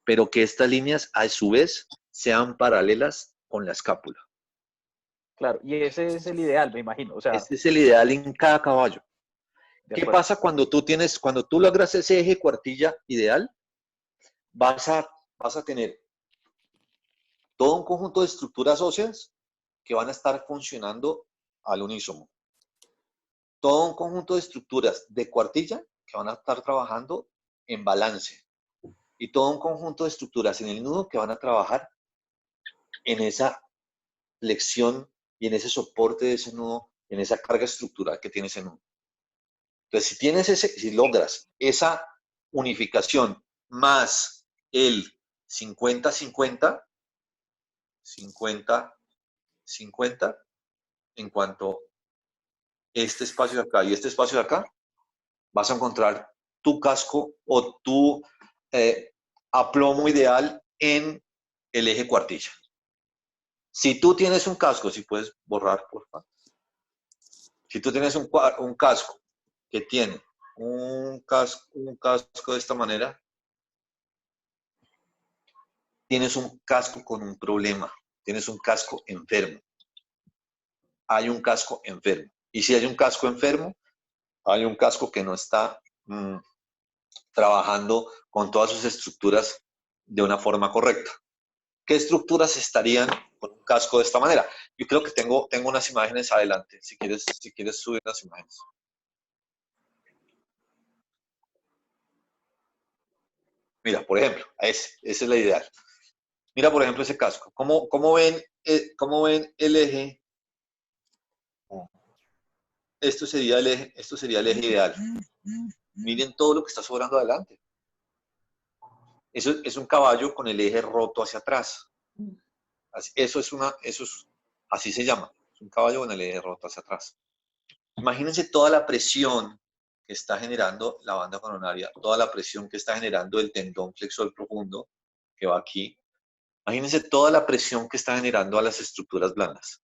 pero que estas líneas a su vez sean paralelas con la escápula. Claro, y ese es el ideal, me imagino. O sea, este es el ideal en cada caballo. ¿Qué acuerdo. pasa cuando tú logras ese eje cuartilla ideal? Vas a tener todo un conjunto de estructuras óseas que van a estar funcionando al unísono. Todo un conjunto de estructuras de cuartilla que van a estar trabajando en balance. Y todo un conjunto de estructuras en el nudo que van a trabajar en esa flexión y en ese soporte de ese nudo, en esa carga estructural que tiene ese nudo. Entonces, si logras esa unificación más el 50-50, 50-50, en cuanto este espacio de acá y este espacio de acá, vas a encontrar tu casco o tu aplomo ideal en el eje cuartilla. Si tú tienes un casco, si puedes borrar, por favor. Si tú tienes un casco que tiene un casco de esta manera, tienes un casco con un problema, tienes un casco enfermo. Hay un casco enfermo. Y si hay un casco enfermo, hay un casco que no está trabajando con todas sus estructuras de una forma correcta. ¿Qué estructuras estarían con un casco de esta manera? Yo creo que tengo unas imágenes adelante, si quieres subir las imágenes. Mira, por ejemplo, esa es la ideal. Mira, por ejemplo, ese casco. ¿Cómo ven el eje? Esto sería el eje ideal. Miren todo lo que está sobrando adelante. Eso es un caballo con el eje roto hacia atrás. Así se llama. Es un caballo con el eje roto hacia atrás. Imagínense toda la presión que está generando la banda coronaria, toda la presión que está generando el tendón flexor profundo que va aquí. Imagínense toda la presión que está generando a las estructuras blandas.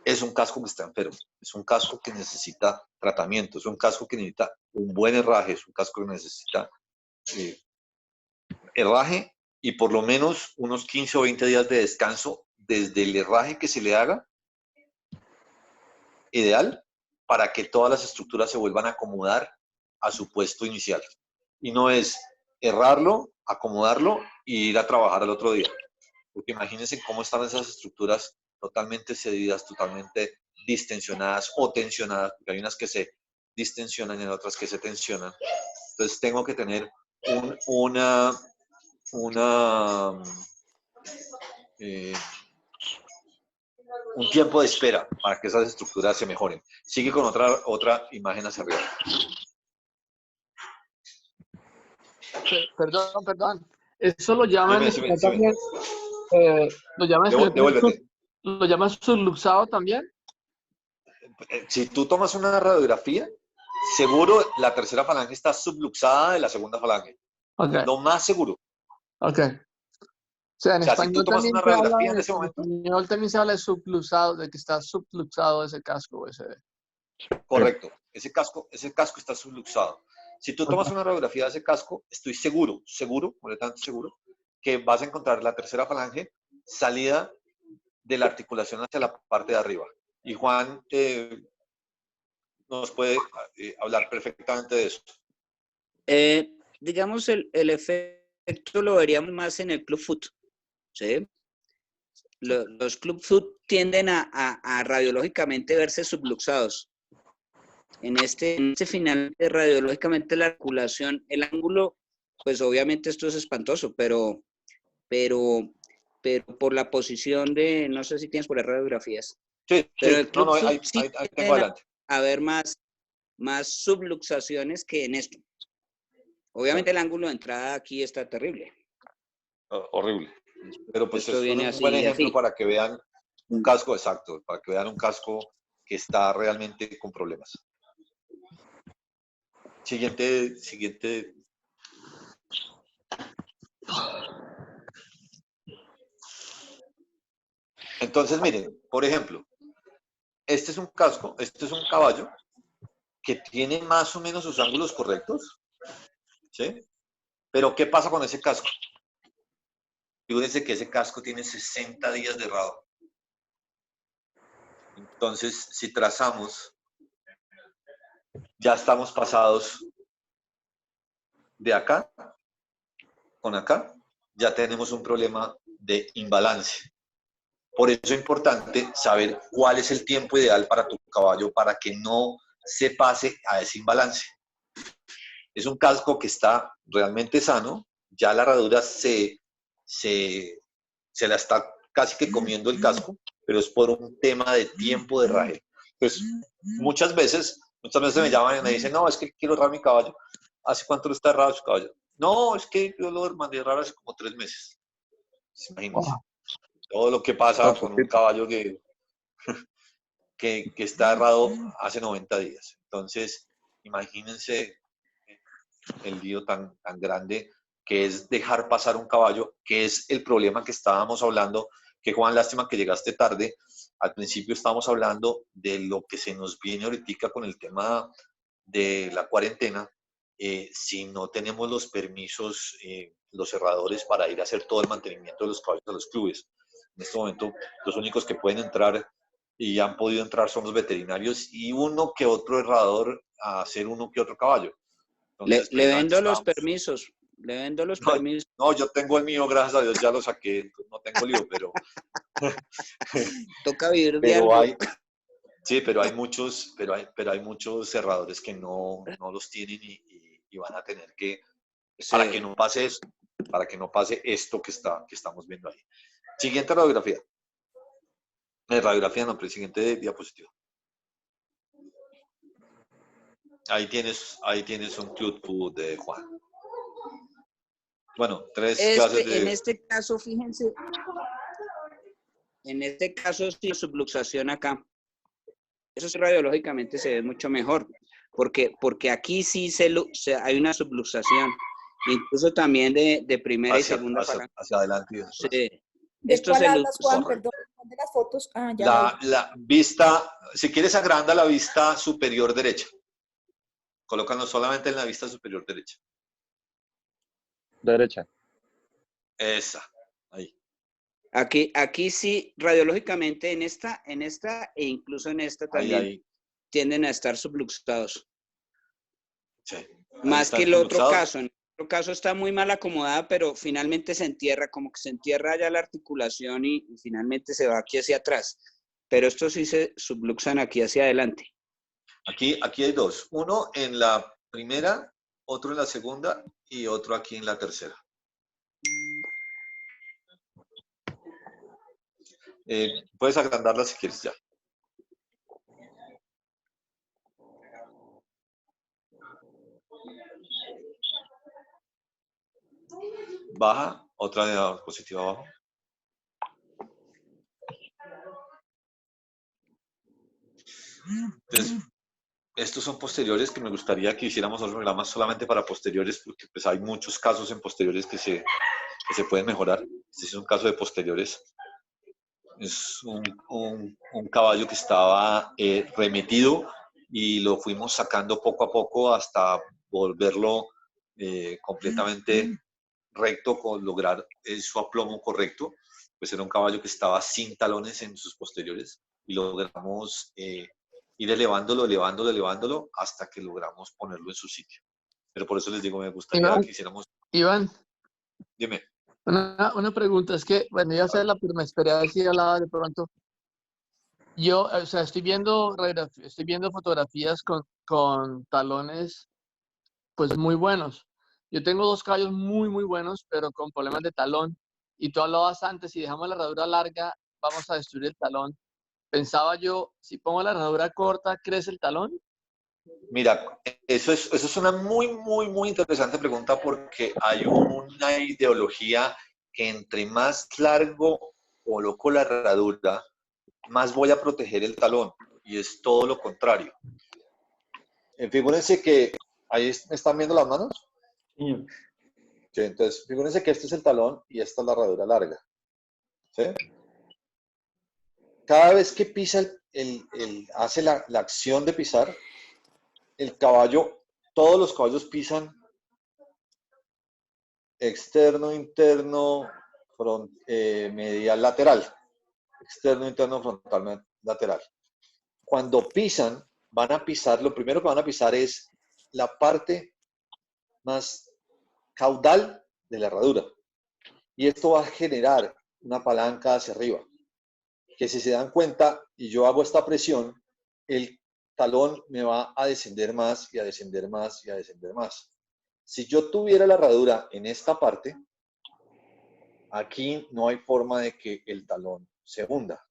Es un casco que está enfermo, es un casco que necesita tratamiento, es un casco que necesita un buen herraje, es un casco que necesita herraje y por lo menos unos 15 o 20 días de descanso desde el herraje que se le haga, ideal, para que todas las estructuras se vuelvan a acomodar a su puesto inicial. Y no es errarlo, acomodarlo y ir a trabajar al otro día. Porque imagínense cómo están esas estructuras totalmente cedidas, totalmente distensionadas o tensionadas, porque hay unas que se distensionan y otras que se tensionan. Entonces tengo que tener un tiempo de espera para que esas estructuras se mejoren. Sigue con otra imagen hacia arriba. Perdón. Eso lo llaman también, Devuélvete. lo llaman subluxado también. Si tú tomas una radiografía, seguro la tercera falange está subluxada de la segunda falange. Okay. Lo más seguro. Ok. O sea, en español si tú tomas también una radiografía en ese momento. En español también se habla de subluxado, de que está subluxado ese casco. Correcto. Ese casco está subluxado. Si tú tomas una radiografía de ese casco, estoy seguro, completamente seguro, que vas a encontrar la tercera falange salida de la articulación hacia la parte de arriba. Y Juan nos puede hablar perfectamente de eso. Digamos, el efecto lo veríamos más en el club foot, ¿sí? Los club foot tienden a radiológicamente verse subluxados. En este final, radiológicamente la articulación, el ángulo, pues obviamente esto es espantoso, pero por la posición de, no sé si tienes por las radiografías. Sí, pero el club ahí tengo adelante. A ver más subluxaciones que en esto. Obviamente el ángulo de entrada aquí está terrible. Horrible. Pero pues esto viene es un buen ejemplo así. para que vean un casco exacto, para que vean un casco que está realmente con problemas. Siguiente. Entonces, miren, por ejemplo, este es un caballo que tiene más o menos sus ángulos correctos, ¿sí? Pero, ¿qué pasa con ese casco? Figúrense que ese casco tiene 60 días de herrado. Entonces, si trazamos, ya estamos pasados de acá con acá, ya tenemos un problema de imbalance. Por eso es importante saber cuál es el tiempo ideal para tu caballo para que no se pase a ese imbalance. Es un casco que está realmente sano, ya la herradura se la está casi que comiendo el casco, pero es por un tema de tiempo de raje. Pues muchas veces me llaman y me dicen, no, es que quiero herrar mi caballo. ¿Hace cuánto lo está herrado su caballo? No, es que yo lo mandé a herrar hace como 3 meses. Imagínense. Wow. Todo lo que pasa con un caballo que está errado hace 90 días. Entonces, imagínense el lío tan grande que es dejar pasar un caballo, que es el problema que estábamos hablando, que Juan, lástima que llegaste tarde. Al principio estábamos hablando de lo que se nos viene ahorita con el tema de la cuarentena. Si no tenemos los permisos, los cerradores para ir a hacer todo el mantenimiento de los caballos a los clubes. En este momento, los únicos que pueden entrar y han podido entrar son los veterinarios y uno que otro herrador a hacer uno que otro caballo. Entonces, Le vendo los permisos. Le vendo los permisos. No, yo tengo el mío, gracias a Dios, ya lo saqué, no tengo lío, pero... Toca vivir de pero algo. sí, pero hay muchos cerradores que no los tienen y van a tener que... Sí. Para que no pase eso, para que no pase esto que estamos viendo ahí. Siguiente radiografía. Radiografía no, pero siguiente diapositiva. Ahí tienes un club de Juan. Bueno, 3 clases de... En este caso, fíjense, en este caso sí subluxación acá. Eso sí radiológicamente se ve mucho mejor, porque aquí sí hay una subluxación, incluso también de primera y segunda palanca. Hacia adelante y después. Sí. ¿De Esto cuál es hablas, Juan? Perdón, de las fotos. Ah, ya la vista, si quieres agranda la vista superior derecha. Colócanos solamente en la vista superior derecha. Derecha. Esa, ahí. Aquí sí, radiológicamente en esta e incluso en esta también ahí. Tienden a estar subluxados. Sí. Más que el otro caso. En el otro caso está muy mal acomodada, pero finalmente se entierra, como que se entierra ya la articulación y finalmente se va aquí hacia atrás. Pero estos sí se subluxan aquí hacia adelante. Aquí hay 2. Uno en la primera, otro en la segunda y otro aquí en la tercera. Puedes agrandarla si quieres ya. Baja, otra diapositiva abajo. Entonces, estos son posteriores que me gustaría que hiciéramos los programas solamente para posteriores, porque pues hay muchos casos en posteriores que se pueden mejorar. Este es un caso de posteriores. Es un caballo que estaba remetido y lo fuimos sacando poco a poco hasta volverlo completamente recto, con lograr su aplomo correcto. Pues era un caballo que estaba sin talones en sus posteriores y logramos ir elevándolo hasta que logramos ponerlo en su sitio. Pero por eso les digo, me gustaría que hiciéramos... Iván, Dime. una pregunta, es que, bueno, ya sé la primera experiencia, hablaba de pronto. Yo, o sea, estoy viendo fotografías con talones, pues muy buenos. Yo tengo 2 caballos muy buenos, pero con problemas de talón. Y tú hablabas antes, si dejamos la herradura larga, vamos a destruir el talón. Pensaba yo, si pongo la herradura corta, ¿crece el talón? Mira, eso es una muy interesante pregunta porque hay una ideología que entre más largo coloco la herradura, más voy a proteger el talón. Y es todo lo contrario. Figúrense que ahí me están viendo las manos. Sí. Sí, entonces, figúrense que este es el talón y esta es la herradura larga. ¿Sí? Cada vez que pisa, hace la acción de pisar, el caballo, todos los caballos pisan externo, interno, medial, lateral. Externo, interno, frontal, lateral. Cuando pisan, van a pisar, lo primero que van a pisar es la parte más caudal de la herradura. Y esto va a generar una palanca hacia arriba. Que si se dan cuenta y yo hago esta presión, el talón me va a descender más y a descender más y a descender más. Si yo tuviera la herradura en esta parte, aquí no hay forma de que el talón se hunda.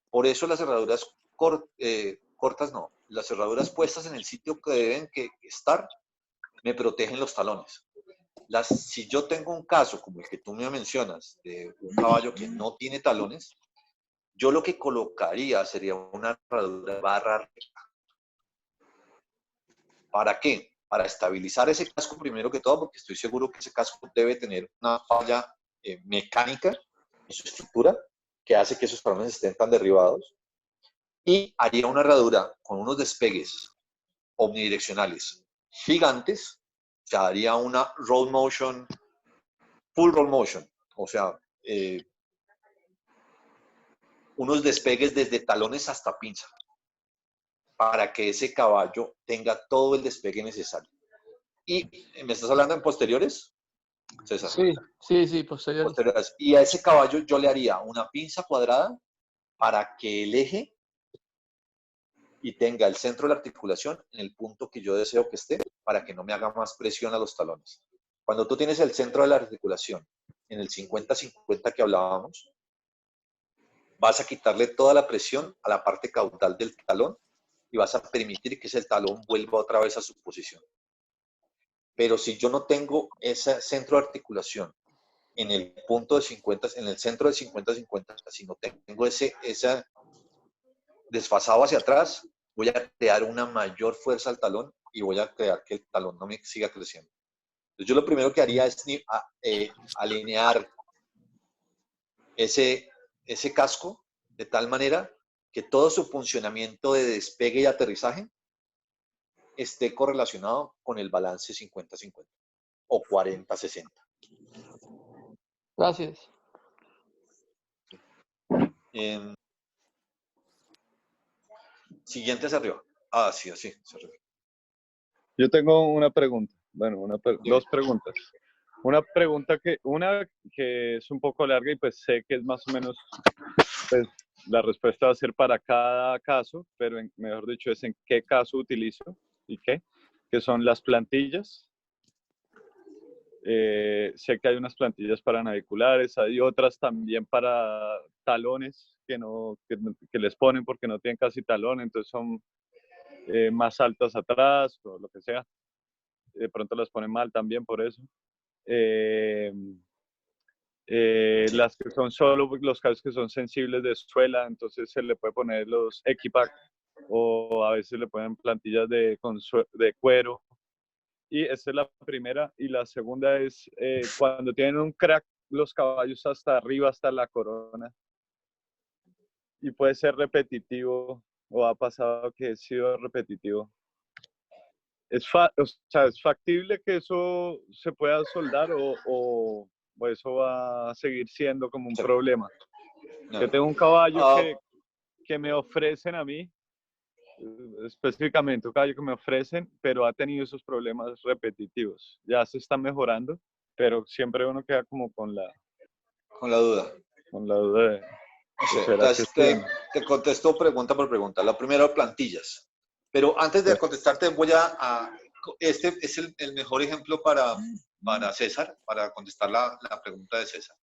Por eso las cerraduras cortas no, las cerraduras puestas en el sitio que deben estar me protegen los talones. Si yo tengo un caso como el que tú me mencionas, de un caballo que no tiene talones, yo lo que colocaría sería una herradura barra recta. ¿Para qué? Para estabilizar ese casco primero que todo, porque estoy seguro que ese casco debe tener una falla mecánica en su estructura que hace que esos talones estén tan derribados. Y haría una herradura con unos despegues omnidireccionales gigantes, o sea, haría una roll motion, full roll motion, o sea, unos despegues desde talones hasta pinza, para que ese caballo tenga todo el despegue necesario. ¿Y me estás hablando en posteriores, César? Sí, posteriores. Y a ese caballo yo le haría una pinza cuadrada para que el eje y tenga el centro de la articulación en el punto que yo deseo que esté, para que no me haga más presión a los talones. Cuando tú tienes el centro de la articulación en el 50-50 que hablábamos, vas a quitarle toda la presión a la parte caudal del talón y vas a permitir que ese talón vuelva otra vez a su posición. Pero si yo no tengo ese centro de articulación en el punto de 50, en el centro de 50-50, si no tengo ese desfasado hacia atrás, voy a crear una mayor fuerza al talón y voy a crear que el talón no me siga creciendo. Entonces yo lo primero que haría es alinear ese casco de tal manera que todo su funcionamiento de despegue y aterrizaje esté correlacionado con el balance 50-50 o 40-60. Gracias. Siguiente hacia arriba. Sí, así, hacia arriba. Yo tengo una pregunta. Bueno, dos preguntas. Una que es un poco larga y pues sé que es más o menos, pues la respuesta va a ser para cada caso, pero mejor dicho es en qué caso utilizo y qué, que son las plantillas. Sé que hay unas plantillas para naviculares, hay otras también para talones que les ponen porque no tienen casi talón, entonces son más altas atrás o lo que sea. De pronto las ponen mal también por eso. Las que son solo los casos que son sensibles de suela, entonces se le puede poner los Equipack o a veces le ponen plantillas de cuero. Y esa es la primera. Y la segunda es cuando tienen un crack los caballos hasta arriba, hasta la corona. Y puede ser repetitivo o ha pasado que ha sido repetitivo. ¿Es factible que eso se pueda soldar o eso va a seguir siendo como un problema? No. Yo tengo un caballo que me ofrecen a mí, específicamente un caballo que me ofrecen, pero ha tenido esos problemas repetitivos. Ya se está mejorando, pero siempre uno queda como con la duda. Con la duda de... Entonces, te contesto pregunta por pregunta. La primera, plantillas. Pero antes de contestarte, este es el mejor ejemplo para César, para contestar la pregunta de César.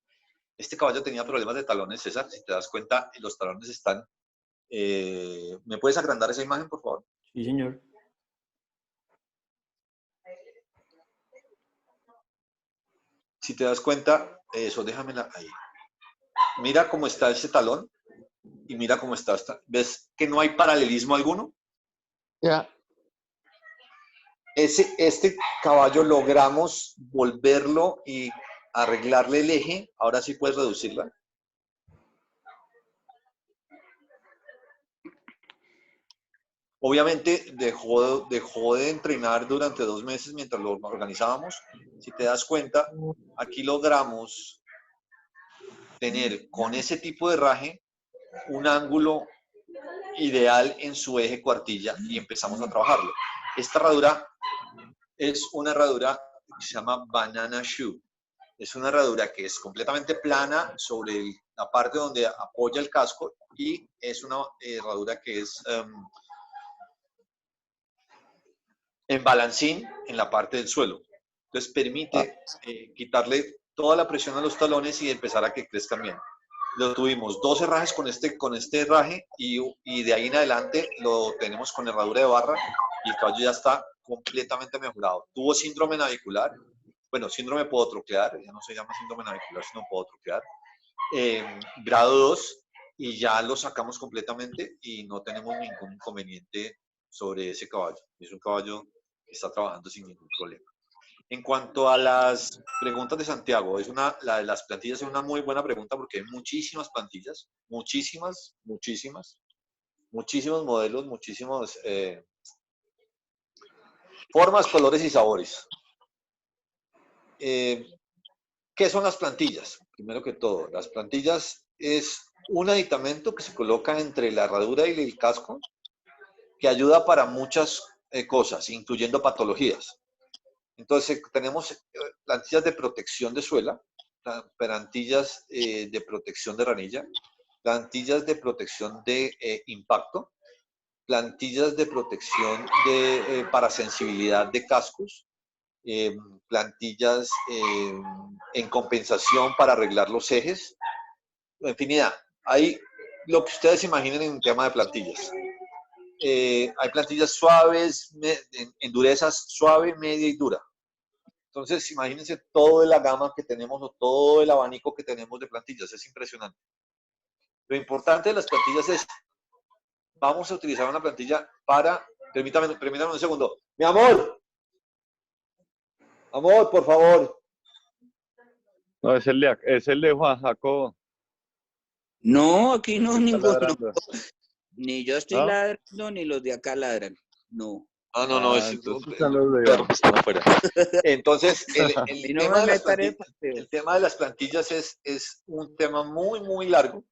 Este caballo tenía problemas de talones, César. Si te das cuenta, los talones están... ¿Me puedes agrandar esa imagen, por favor? Sí, señor. Si te das cuenta, eso, déjamela ahí. Mira cómo está ese talón y mira cómo está. ¿Ves que no hay paralelismo alguno? Ya. Este caballo logramos volverlo y arreglarle el eje. Ahora sí puedes reducirla. Obviamente dejó de entrenar durante 2 meses mientras lo organizábamos. Si te das cuenta, aquí logramos tener con ese tipo de raje un ángulo ideal en su eje cuartilla y empezamos a trabajarlo. Esta herradura es una herradura que se llama Banana Shoe. Es una herradura que es completamente plana sobre la parte donde apoya el casco y es una herradura que es en balancín en la parte del suelo. Entonces permite quitarle toda la presión a los talones y empezar a que crezcan bien. Lo tuvimos 12 rajes con este raje y de ahí en adelante lo tenemos con herradura de barra y el caballo ya está completamente mejorado. Tuvo síndrome navicular, bueno, síndrome podotroclear, ya no se llama síndrome navicular, sino podotroclear, grado 2, y ya lo sacamos completamente y no tenemos ningún inconveniente sobre ese caballo. Es un caballo que está trabajando sin ningún problema. En cuanto a las preguntas de Santiago, la de las plantillas es una muy buena pregunta porque hay muchísimas plantillas, muchísimos modelos, muchísimas formas, colores y sabores. ¿Qué son las plantillas? Primero que todo, las plantillas es un aditamento que se coloca entre la herradura y el casco que ayuda para muchas cosas, incluyendo patologías. Entonces, tenemos plantillas de protección de suela, plantillas de protección de ranilla, plantillas de protección de impacto, plantillas de protección para sensibilidad de cascos, plantillas en compensación para arreglar los ejes, infinidad. Hay lo que ustedes imaginen en tema de plantillas. Hay plantillas suaves, en durezas suave, media y dura. Entonces, imagínense toda la gama que tenemos o todo el abanico que tenemos de plantillas. Es impresionante. Lo importante de las plantillas es, vamos a utilizar una plantilla para, permítame un segundo. Mi amor, por favor. No, es el de Juan Jacobo. No, aquí no, Está ninguno. ladrando. Ni yo estoy ¿No? ladrando, ni los de acá ladran. No. No, es entonces el están los de perro que está afuera. Entonces, Y no me meteré. el tema de las plantillas es un tema muy, muy largo,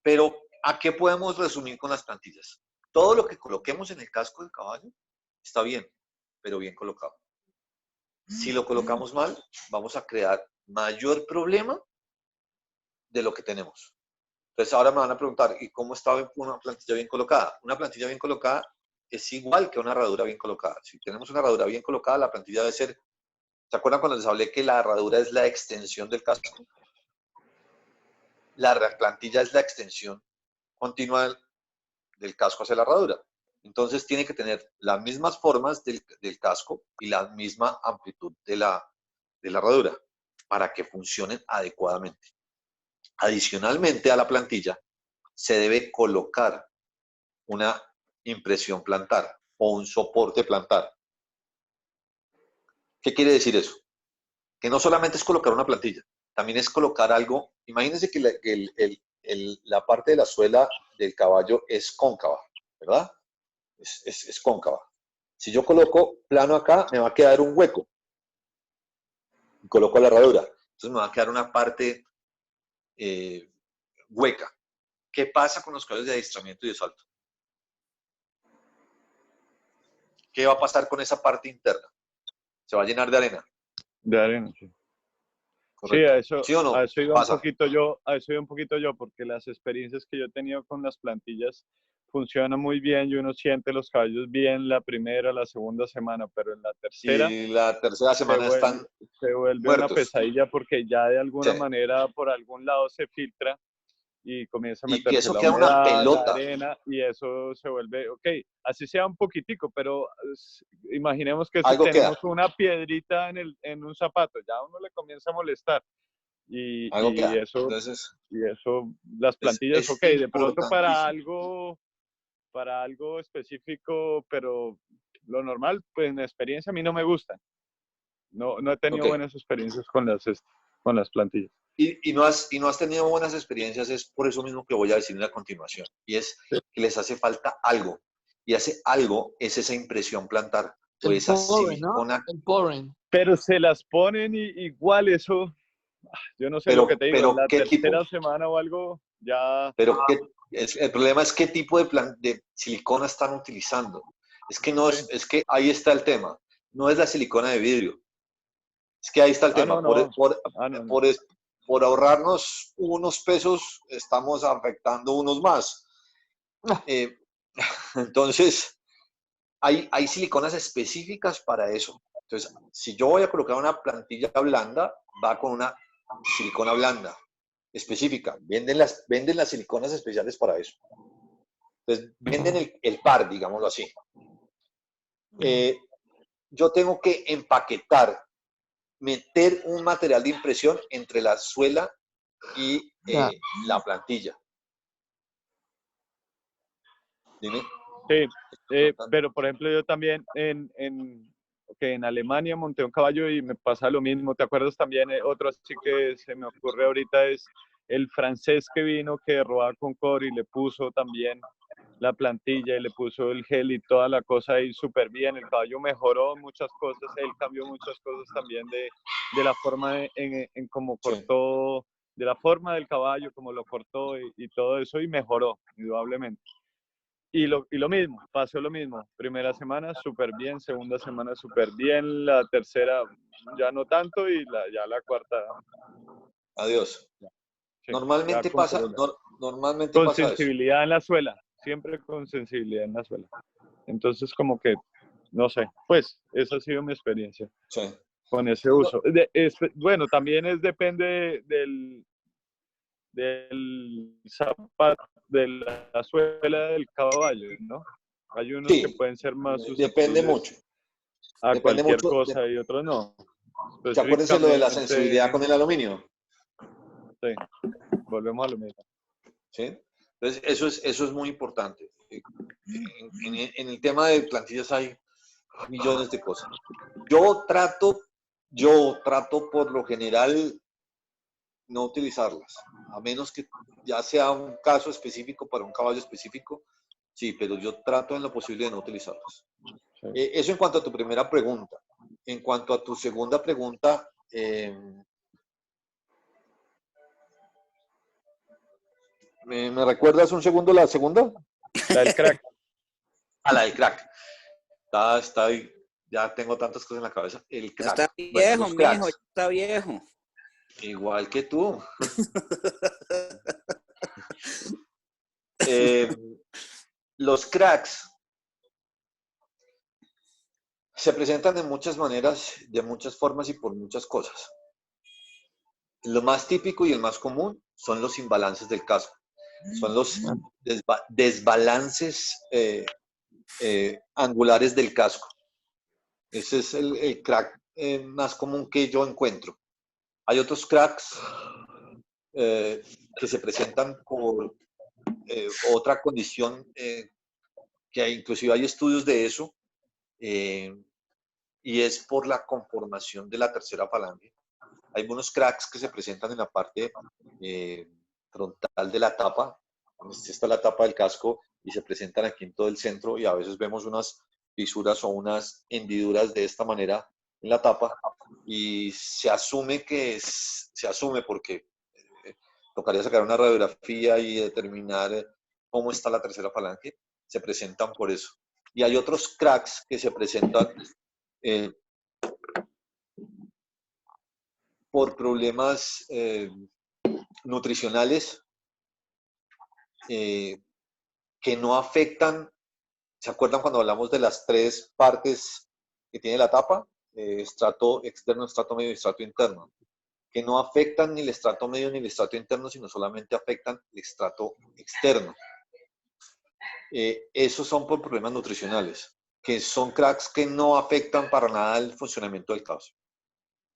pero ¿a qué podemos resumir con las plantillas? Todo lo que coloquemos en el casco del caballo está bien, pero bien colocado. Si lo colocamos mal, vamos a crear mayor problema de lo que tenemos. Entonces ahora me van a preguntar, ¿y cómo está una plantilla bien colocada? Una plantilla bien colocada es igual que una herradura bien colocada. Si tenemos una herradura bien colocada, la plantilla debe ser... ¿Se acuerdan cuando les hablé que la herradura es la extensión del casco? La plantilla es la extensión continua del casco hacia la herradura. Entonces tiene que tener las mismas formas del casco y la misma amplitud de la herradura para que funcionen adecuadamente. Adicionalmente a la plantilla, se debe colocar una impresión plantar o un soporte plantar. ¿Qué quiere decir eso? Que no solamente es colocar una plantilla, también es colocar algo. Imagínense que la parte de la suela del caballo es cóncava, ¿verdad? Es cóncava. Si yo coloco plano acá, me va a quedar un hueco. Y coloco la herradura. Entonces me va a quedar una parte hueca. ¿Qué pasa con los caballos de adiestramiento y de salto? ¿Qué va a pasar con esa parte interna? Se va a llenar de arena. De arena, sí. Correcto. Sí, a eso, ¿Sí o no? a eso iba Pasa. un poquito yo, porque las experiencias que yo he tenido con las plantillas funcionan muy bien y uno siente los caballos bien la primera, la segunda semana, pero en la tercera Y la tercera semana están se vuelve muertos. una pesadilla porque ya de alguna Sí. manera por algún lado se filtra y comienza a Y meterse eso la queda una humedad, pelota. la arena, y eso se vuelve, ok, así sea un poquitico, pero imaginemos que si Algo tenemos queda. una piedrita en un zapato, ya a uno le comienza a molestar. Y Algo queda. eso, Entonces, las plantillas, ok, de pronto importantísimo. para algo específico, pero lo normal, pues en experiencia a mí no me gustan. No he tenido Ok. buenas experiencias con las plantillas. Y no has tenido buenas experiencias, es por eso mismo que voy a decir a continuación. Y es que les hace falta algo. y hace algo, es esa impresión plantar o El esa pouring, ¿no? silicona. El pouring. Pero se las ponen y igual eso, yo no sé Pero, lo que te digo, en la ¿qué tipo? tercera semana o algo, ya... Pero el problema es qué tipo de silicona están utilizando. Es que no Sí. es que ahí está el tema. No es la silicona de vidrio. Es que ahí está el tema. No, no. No. Por ahorrarnos unos pesos, estamos afectando unos más. Eh, entonces, hay siliconas específicas para eso. Entonces, si yo voy a colocar una plantilla blanda, va con una silicona blanda específica. Venden las siliconas especiales para eso. Entonces, venden el par, digámoslo así. Yo tengo que empaquetar, meter un material de impresión entre la suela y la plantilla. Dime. Sí, pero por ejemplo yo también en Alemania monté un caballo y me pasa lo mismo. ¿Te acuerdas también? Otro así que se me ocurre ahorita es el francés que vino que robaba con Cori y le puso también la plantilla y le puso el gel y toda la cosa ahí súper bien. El caballo mejoró muchas cosas, él cambió muchas cosas también de la forma en cómo cortó, de la forma del caballo, cómo lo cortó y todo eso y mejoró, indudablemente. Y lo mismo, pasó lo mismo. Primera semana súper bien, segunda semana súper bien, la tercera ya no tanto y ya la cuarta. Adiós. Sí, Normalmente con pasa eso. sensibilidad en la suela, siempre con sensibilidad en la suela. Entonces como que, no sé, pues esa ha sido mi experiencia con ese uso. Bueno, también depende del zapato, de la suela del caballo, ¿no? Hay unos que pueden ser más depende susceptibles mucho. a Depende cualquier mucho cosa y otros no. ¿Te acuerdas lo de la sensibilidad Específicamente, con el aluminio? sí, volvemos a lo mismo. ¿Sí? Entonces, eso es muy importante. En el tema de plantillas hay millones de cosas. Yo trato por lo general no utilizarlas, a menos que ya sea un caso específico para un caballo específico, sí, pero yo trato en lo posible de no utilizarlas. Sí. Eso en cuanto a tu primera pregunta. En cuanto a tu segunda pregunta, ¿me recuerdas un segundo la segunda? La del crack. La del crack. Está ahí. Ya tengo tantas cosas en la cabeza. El crack. Está Bueno, viejo, los mijo, cracks. está viejo. Igual que tú. Los cracks se presentan de muchas maneras, de muchas formas y por muchas cosas. Lo más típico y el más común son los imbalances del casco. Son los desbalances angulares del casco. Ese es el crack más común que yo encuentro. Hay otros cracks que se presentan por otra condición, que inclusive hay estudios de eso, y es por la conformación de la tercera falange. Hay algunos cracks que se presentan en la parte frontal de la tapa. Esta está la tapa del casco y se presentan aquí en todo el centro y a veces vemos unas fisuras o unas hendiduras de esta manera en la tapa y se asume porque tocaría sacar una radiografía y determinar cómo está la tercera falange, se presentan por eso. Y hay otros cracks que se presentan por problemas nutricionales que no afectan. ¿Se acuerdan cuando hablamos de las tres partes que tiene la tapa? Estrato externo, estrato medio y estrato interno. Que no afectan ni el estrato medio ni el estrato interno, sino solamente afectan el estrato externo. Esos son por problemas nutricionales, que son cracks que no afectan para nada el funcionamiento del calcio.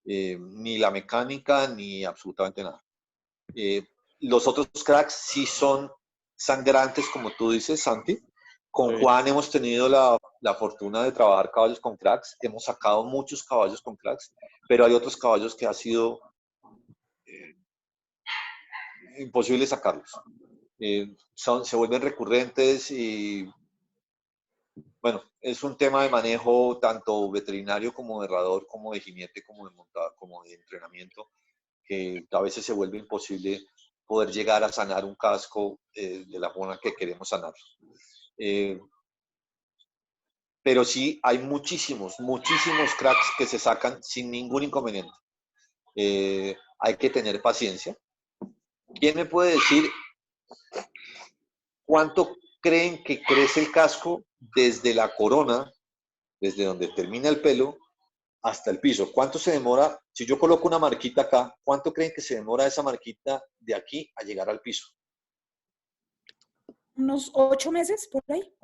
Ni la mecánica, ni absolutamente nada. Los otros cracks sí son sangrantes, como tú dices, Santi. Con Juan hemos tenido la fortuna de trabajar caballos con cracks. Hemos sacado muchos caballos con cracks, pero hay otros caballos que ha sido imposible sacarlos. Se vuelven recurrentes y bueno, es un tema de manejo tanto veterinario como de herrador, como de jinete, como de montado, como de entrenamiento, que a veces se vuelve imposible poder llegar a sanar un casco de la forma que queremos sanar. Pero sí hay muchísimos cracks que se sacan sin ningún inconveniente. Hay que tener paciencia. ¿Quién me puede decir cuánto creen que crece el casco desde la corona, desde donde termina el pelo, hasta el piso? ¿Cuánto se demora? Si yo coloco una marquita acá, ¿cuánto creen que se demora esa marquita de aquí a llegar al piso? Unos 8 meses por ahí.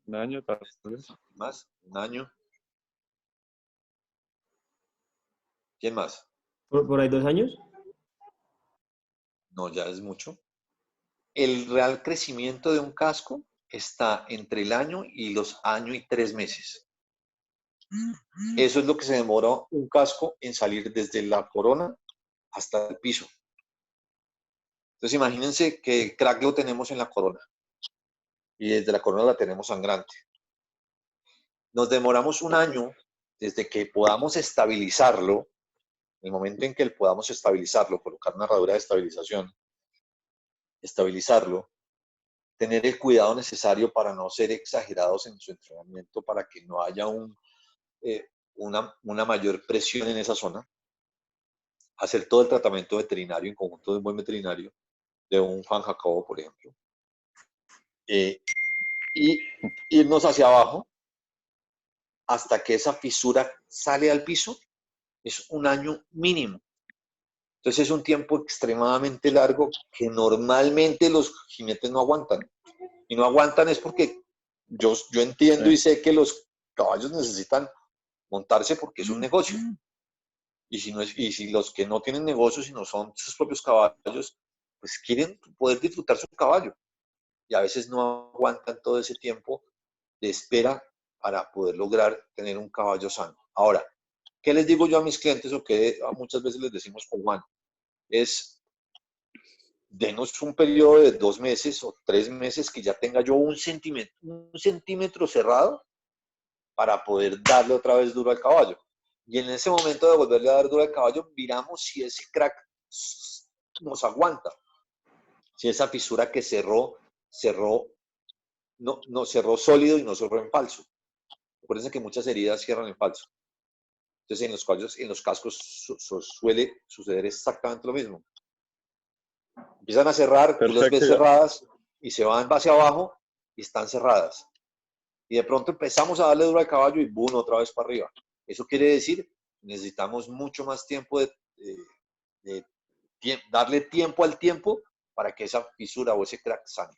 Un año, tal vez. ¿Más? ¿Un año? ¿Quién más? ¿Por ahí 2 años? No, ya es mucho. El real crecimiento de un casco está entre el año y los año y 3 meses. Eso es lo que se demora un casco en salir desde la corona hasta el piso. Entonces imagínense que el crack lo tenemos en la corona y desde la corona la tenemos sangrante. Nos demoramos un año desde que podamos estabilizarlo, el momento en que podamos estabilizarlo, colocar una herradura de estabilización, estabilizarlo, tener el cuidado necesario para no ser exagerados en su entrenamiento, para que no haya una mayor presión en esa zona, hacer todo el tratamiento veterinario en conjunto de un buen veterinario, de un Juan Jacobo, por ejemplo, y irnos hacia abajo hasta que esa fisura sale al piso, es un año mínimo. Entonces es un tiempo extremadamente largo que normalmente los jinetes no aguantan. Y no aguantan es porque yo entiendo y sé que los caballos necesitan montarse porque es un negocio. Y si los que no tienen negocio, sino son sus propios caballos, pues quieren poder disfrutar su caballo. Y a veces no aguantan todo ese tiempo de espera para poder lograr tener un caballo sano. Ahora, ¿qué les digo yo a mis clientes o qué muchas veces les decimos con Juan? Es, denos un periodo de 2 meses o 3 meses que ya tenga yo un centímetro cerrado para poder darle otra vez duro al caballo. Y en ese momento de volverle a dar duro al caballo, miramos si ese crack nos aguanta. Si esa fisura que cerró no cerró sólido y no cerró en falso. Acuérdense que muchas heridas cierran en falso. Entonces en los cascos suele suceder exactamente lo mismo. Empiezan a cerrar, tú las ves cerradas y se van hacia abajo y están cerradas. Y de pronto empezamos a darle duro al caballo y boom, otra vez para arriba. Eso quiere decir que necesitamos mucho más tiempo darle tiempo al tiempo para que esa fisura o ese crack sane.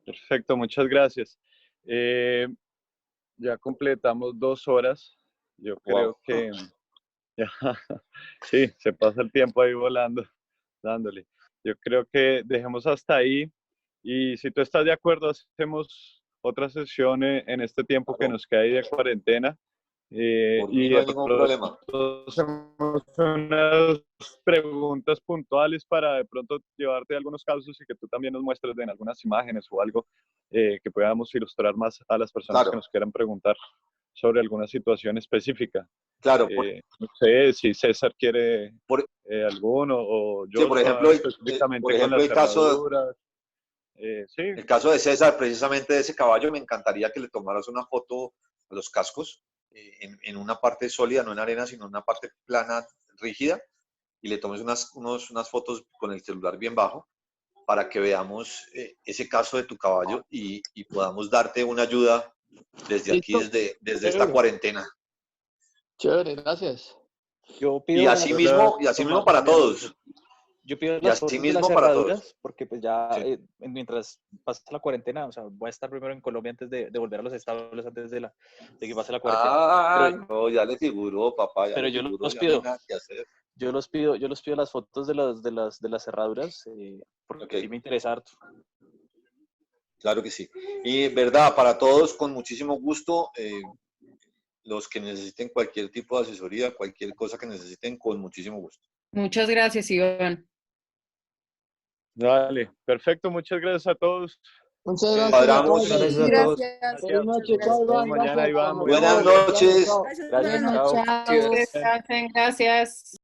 Perfecto, muchas gracias. Ya completamos 2 horas. Yo creo que ya, sí, se pasa el tiempo ahí volando, dándole. Yo creo que dejemos hasta ahí. Y si tú estás de acuerdo, hacemos otra sesión en este tiempo que nos queda ahí de cuarentena. Por mí no hay ningún problema. Hacemos unas preguntas puntuales para de pronto llevarte algunos casos y que tú también nos muestres en algunas imágenes o algo que podamos ilustrar más a las personas que nos quieran preguntar sobre alguna situación específica. Claro. No sé si César quiere alguno o yo. Sí, por ejemplo, el caso de César, precisamente de ese caballo, me encantaría que le tomaras una foto a los cascos en una parte sólida, no en arena, sino en una parte plana, rígida, y le tomes unas fotos con el celular bien bajo para que veamos ese caso de tu caballo y podamos darte una ayuda desde aquí, desde esta cuarentena. Chévere, gracias. Yo pido y así mismo para todos. Yo pido las fotos de las cerraduras porque pues ya mientras pasa la cuarentena, o sea, voy a estar primero en Colombia antes de volver a los establos antes de que pase la cuarentena. No, ya le figuró, papá. Pero yo los pido. Yo los pido las fotos de las cerraduras porque sí me interesa harto. Claro que sí. Y verdad, para todos, con muchísimo gusto. Los que necesiten cualquier tipo de asesoría, cualquier cosa que necesiten, con muchísimo gusto. Muchas gracias, Iván. Dale, perfecto, muchas gracias a todos. Muchas gracias. Cuadramos. Gracias a todos. Gracias. Buenas noches, Muchas chao, Hasta Iván. mañana, Gracias. Iván. Buenas noches. gracias. Gracias, Buenas chao. noches. Descansen, gracias.